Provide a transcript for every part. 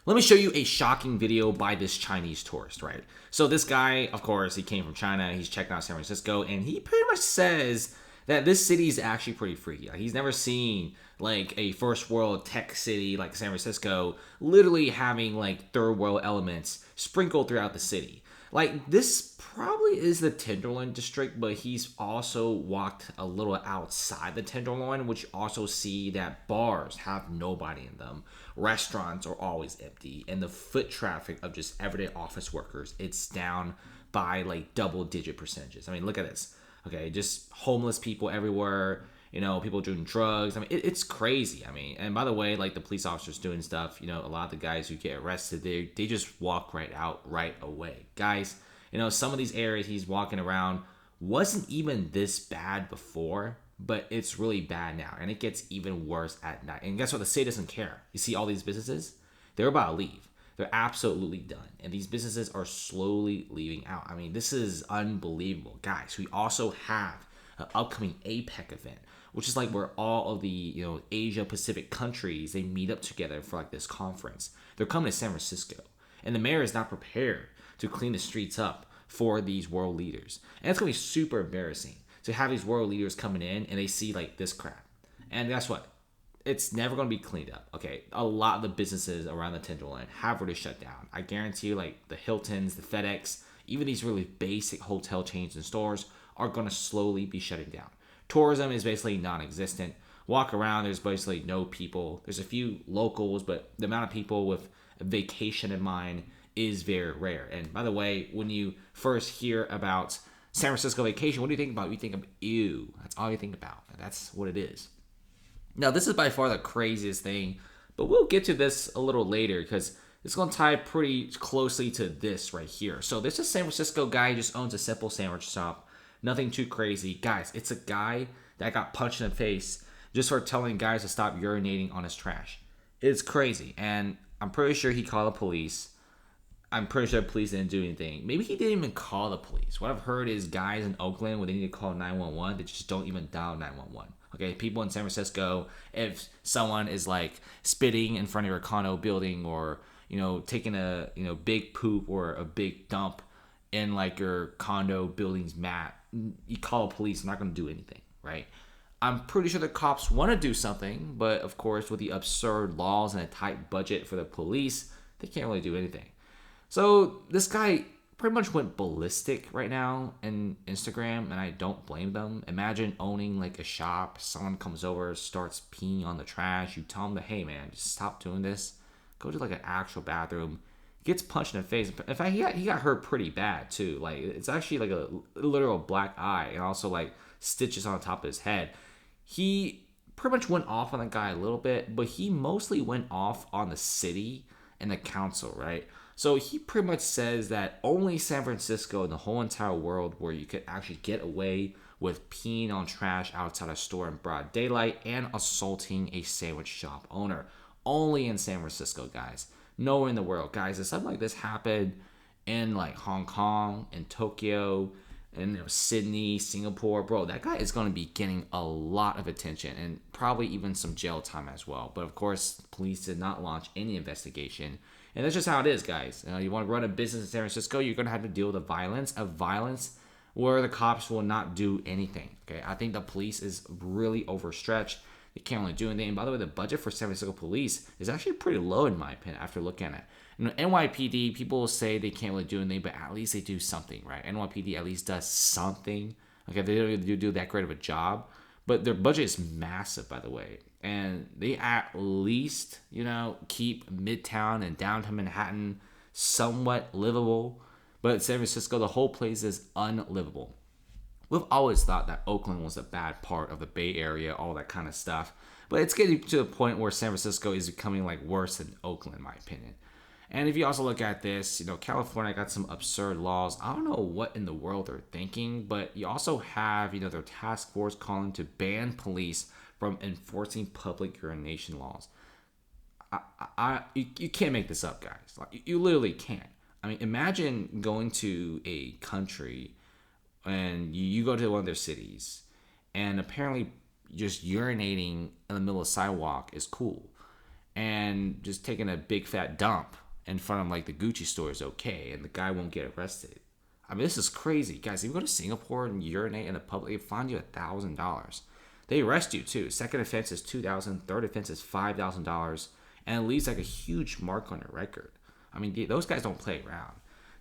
Let me show you a shocking video by this Chinese tourist, right? So this guy, of course, he came from China. He's checking out San Francisco, and he pretty much says that this city is actually pretty freaky. Like, he's never seen like a first world tech city like San Francisco literally having like third world elements sprinkled throughout the city. Like, this probably is the Tenderloin district, but he's also walked a little outside the Tenderloin, which you also see that bars have nobody in them. Restaurants are always empty, and the foot traffic of just everyday office workers, it's down by like double digit percentages. I mean, look at this. Okay, just homeless people everywhere. People doing drugs. I mean, it's crazy. I mean, and by the way, like the police officers doing stuff, a lot of the guys who get arrested, they just walk right out right away. Guys, some of these areas he's walking around wasn't even this bad before, but it's really bad now. And it gets even worse at night. And guess what? The city doesn't care. You see all these businesses? They're about to leave. They're absolutely done. And these businesses are slowly leaving out. I mean, this is unbelievable. Guys, we also have an upcoming APEC event, which is like where all of the Asia Pacific countries, they meet up together for like this conference. They're coming to San Francisco, and the mayor is not prepared to clean the streets up for these world leaders. And it's gonna be super embarrassing to have these world leaders coming in and they see like this crap. And guess what? It's never going to be cleaned up. Okay, a lot of the businesses around the Tenderloin have already shut down. I guarantee you, like the Hiltons, the FedEx, even these really basic hotel chains and stores are going to slowly be shutting down. Tourism is basically non-existent. Walk around, there's basically no people. There's a few locals, but the amount of people with a vacation in mind is very rare. And by the way, when you first hear about San Francisco vacation, what do you think about? You think of ew. That's all you think about. And that's what it is. Now, this is by far the craziest thing, but we'll get to this a little later because it's going to tie pretty closely to this right here. So this is San Francisco guy who just owns a simple sandwich shop. Nothing too crazy. Guys, it's a guy that got punched in the face just for telling guys to stop urinating on his trash. It's crazy. And I'm pretty sure he called the police. I'm pretty sure the police didn't do anything. Maybe he didn't even call the police. What I've heard is guys in Oakland, when they need to call 911, they just don't even dial 911. Okay, people in San Francisco, if someone is like spitting in front of your condo building or, taking a, big poop or a big dump in like your condo building's mat, you call police, they're not going to do anything, right? I'm pretty sure the cops want to do something, but of course, with the absurd laws and a tight budget for the police, they can't really do anything. So this guy pretty much went ballistic right now in Instagram, and I don't blame them. Imagine owning like a shop, someone comes over, starts peeing on the trash, you tell them that, hey man, just stop doing this, go to like an actual bathroom, gets punched in the face. In fact, he got hurt pretty bad too. Like, it's actually like a literal black eye and also like stitches on the top of his head. He pretty much went off on the guy a little bit, but he mostly went off on the city and the council, right? So he pretty much says that only San Francisco in the whole entire world where you could actually get away with peeing on trash outside a store in broad daylight and assaulting a sandwich shop owner. Only in San Francisco, guys. Nowhere in the world. Guys, if something like this happened in like Hong Kong, in Tokyo, in Sydney, Singapore, bro, that guy is going to be getting a lot of attention and probably even some jail time as well. But of course, police did not launch any investigation. And that's just how it is, guys. You want to run a business in San Francisco, you're going to have to deal with the violence where the cops will not do anything. Okay, I think the police is really overstretched. They can't really do anything. And by the way, the budget for San Francisco police is actually pretty low in my opinion after looking at it. NYPD, people will say they can't really do anything, but at least they do something, right? NYPD at least does something. Okay, they don't really do that great of a job, but their budget is massive, by the way. And they at least, keep Midtown and downtown Manhattan somewhat livable. But San Francisco, the whole place is unlivable. We've always thought that Oakland was a bad part of the Bay Area, all that kind of stuff. But it's getting to the point where San Francisco is becoming like worse than Oakland, in my opinion. And if you also look at this, California got some absurd laws. I don't know what in the world they're thinking, but you also have, their task force calling to ban police from enforcing public urination laws. You can't make this up, guys. Like, you literally can't. I mean, imagine going to a country and you go to one of their cities and apparently just urinating in the middle of the sidewalk is cool. and just taking a big fat dump in front of like the Gucci store is okay, and the guy won't get arrested. I mean, this is crazy, guys. If you go to Singapore and urinate in the public, they find you $1,000. They arrest you too. Second offense is $2,000. Third offense is $5,000, and it leaves like a huge mark on your record. I mean, those guys don't play around.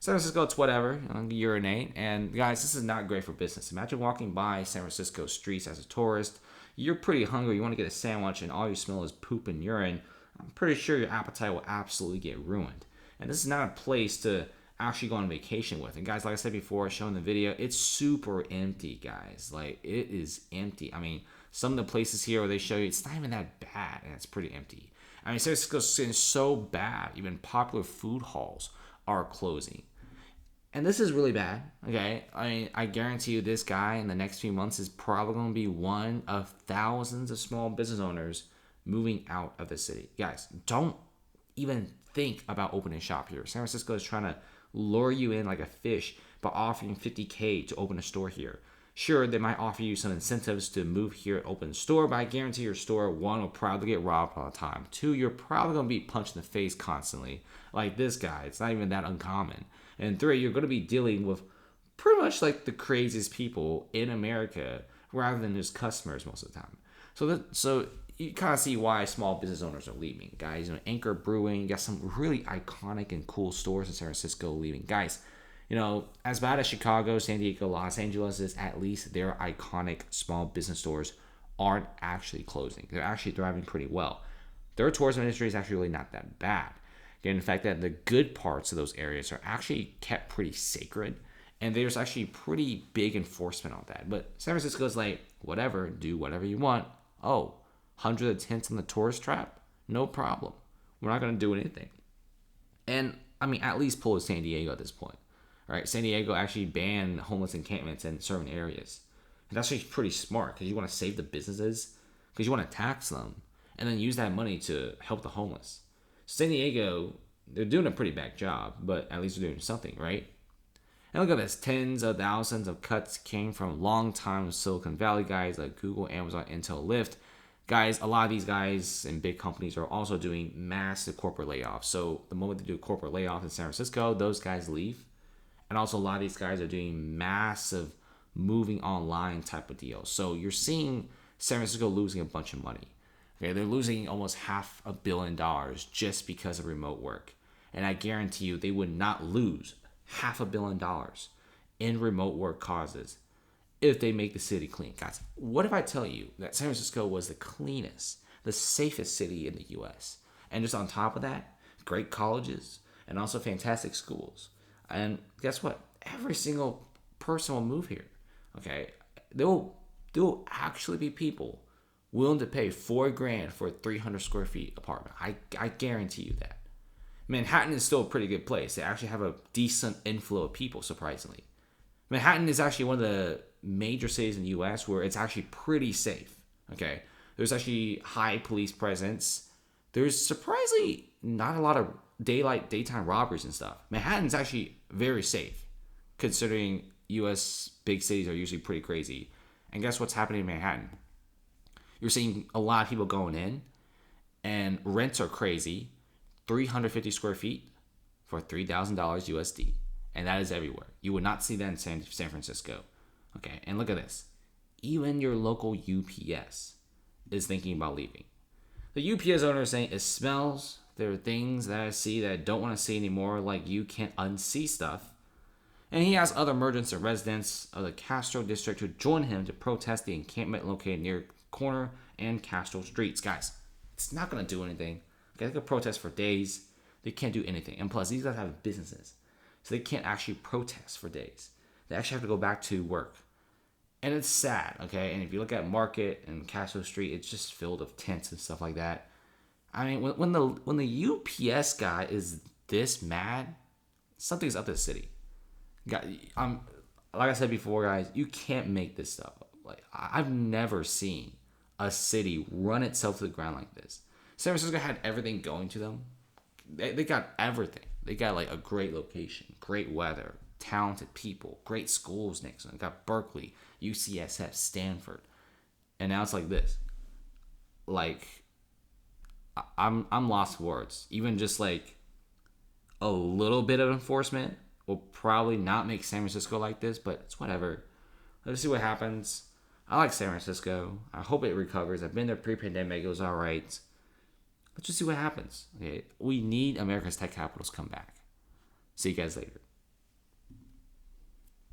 San Francisco, it's whatever. Urinate, and guys, this is not great for business. Imagine walking by San Francisco streets as a tourist. You're pretty hungry. You want to get a sandwich, and all you smell is poop and urine. I'm pretty sure your appetite will absolutely get ruined. And this is not a place to actually go on vacation with. And guys, like I said before, showing the video, it's super empty, guys. Like, it is empty. I mean, some of the places here where they show you, it's not even that bad, and it's pretty empty. I mean, San Francisco's getting so bad, even popular food halls are closing. And this is really bad, okay? I mean, I guarantee you this guy in the next few months is probably going to be one of thousands of small business owners moving out of the city. Guys, don't even think about opening shop here. San Francisco is trying to lure you in like a fish by offering $50K to open a store here. Sure, they might offer you some incentives to move here and open a store, but I guarantee your store, one, will probably get robbed all the time. Two, you're probably going to be punched in the face constantly. Like this guy, it's not even that uncommon. And three, you're going to be dealing with pretty much like the craziest people in America rather than just customers most of the time. So you kind of see why small business owners are leaving. Guys, Anchor Brewing, you got some really iconic and cool stores in San Francisco leaving. Guys, as bad as Chicago, San Diego, Los Angeles is, at least their iconic small business stores aren't actually closing. They're actually thriving pretty well. Their tourism industry is actually really not that bad. Given the fact that the good parts of those areas are actually kept pretty sacred, and there's actually pretty big enforcement on that. But San Francisco is like, whatever, do whatever you want. Oh, 100 tents on the tourist trap? No problem. We're not going to do anything. And, I mean, at least pull San Diego at this point. All right, San Diego actually banned homeless encampments in certain areas. And that's actually pretty smart because you want to save the businesses, because you want to tax them, and then use that money to help the homeless. San Diego, they're doing a pretty bad job, but at least they're doing something, right? And look at this. Tens of thousands of cuts came from long-time Silicon Valley guys like Google, Amazon, Intel, Lyft. Guys, a lot of these guys and big companies are also doing massive corporate layoffs. So the moment they do a corporate layoff in San Francisco, those guys leave. And also a lot of these guys are doing massive moving online type of deals. So you're seeing San Francisco losing a bunch of money. Okay, they're losing almost $500 million just because of remote work. And I guarantee you they would not lose $500 million in remote work causes if they make the city clean. Guys, what if I tell you that San Francisco was the cleanest, the safest city in the U.S.? And just on top of that, great colleges and also fantastic schools. And guess what? Every single person will move here. Okay, there will actually be people willing to pay $4,000 for a 300 square feet apartment. I guarantee you that. Manhattan is still a pretty good place. They actually have a decent inflow of people, surprisingly. Manhattan is actually one of the major cities in the U.S. where it's actually pretty safe. Okay, there's actually high police presence. There's surprisingly not a lot of daytime robberies and stuff. Manhattan's actually very safe, considering U.S. big cities are usually pretty crazy. And guess what's happening in Manhattan? You're seeing a lot of people going in, and rents are crazy. 350 square feet for $3,000 USD. And that is everywhere. You would not see that in San Francisco. Okay, and look at this. Even your local UPS is thinking about leaving. The UPS owner is saying, it smells. There are things that I see that I don't want to see anymore, like you can't unsee stuff. And he asked other merchants and residents of the Castro district to join him to protest the encampment located near Corner and Castro streets. Guys, it's not going to do anything. Okay, they could protest for days. They can't do anything. And plus, these guys have businesses. So they can't actually protest for days. They actually have to go back to work. And it's sad, okay? And if you look at Market and Castro Street, it's just filled with tents and stuff like that. I mean, when the UPS guy is this mad, something's up to the city. Like I said before, guys, you can't make this stuff up. Like, I've never seen a city run itself to the ground like this. San Francisco had everything going to them. They got everything. They got like a great location, great weather, talented people, great schools next to them. They got Berkeley, UCSF, Stanford. And now it's like this. Like, I'm lost for words. Even just like a little bit of enforcement will probably not make San Francisco like this, but it's whatever. Let's see what happens. I like San Francisco. I hope it recovers. I've been there pre-pandemic. It was all right. Let's just see what happens. Okay, we need America's tech capitals come back. See you guys later.